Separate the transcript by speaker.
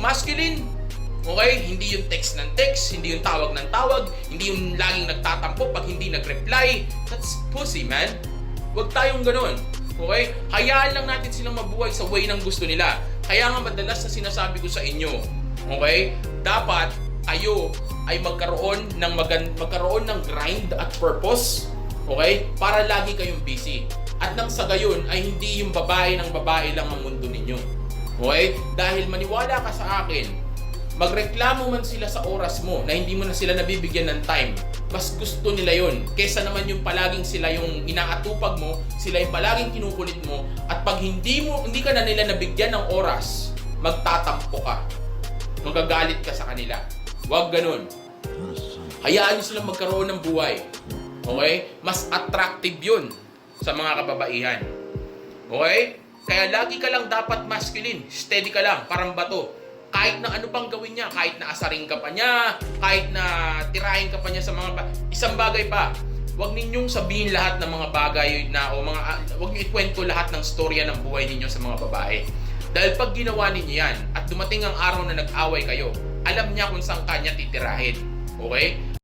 Speaker 1: masculine, okay? Hindi yung text ng text, hindi yung tawag ng tawag, hindi yung laging nagtatampo pag hindi nag-reply. That's pussy, man. Huwag tayong ganun. Okay? Hayaan lang natin silang mabuhay sa way ng gusto nila. Kaya nga madalas na sinasabi ko sa inyo, okay? Dapat kayo ay magkaroon ng grind at purpose, okay? Para lagi kayong busy. At nang sa gayon ay hindi yung babae ng babae lang ang mundo ninyo. Okay? Dahil maniwala ka sa akin, magreklamo man sila sa oras mo na hindi mo na sila nabibigyan ng time, mas gusto nila yon kesa naman yung palaging sila yung inaatupag mo, sila yung palaging kinukulit mo, at pag hindi ka na nila nabigyan ng oras, magtatampo ka, magagalit ka sa kanila. Huwag ganun. Hayaan nyo silang magkaroon ng buhay. Okay? Mas attractive yun sa mga kababaihan. Okay? Kaya lagi ka lang dapat masculine, steady ka lang, parang bato. Kahit na ano pang gawin niya, kahit na asarin ka pa niya, kahit na tirahin ka pa niya sa mga isang bagay pa. Huwag ninyong sabihin lahat ng mga bagay na huwag niyo ikwento lahat ng storya ng buhay ninyo sa mga babae. Dahil pag ginawa ninyo yan at dumating ang araw na nag-away kayo, alam niya kung saan kanya titirahin. Okay?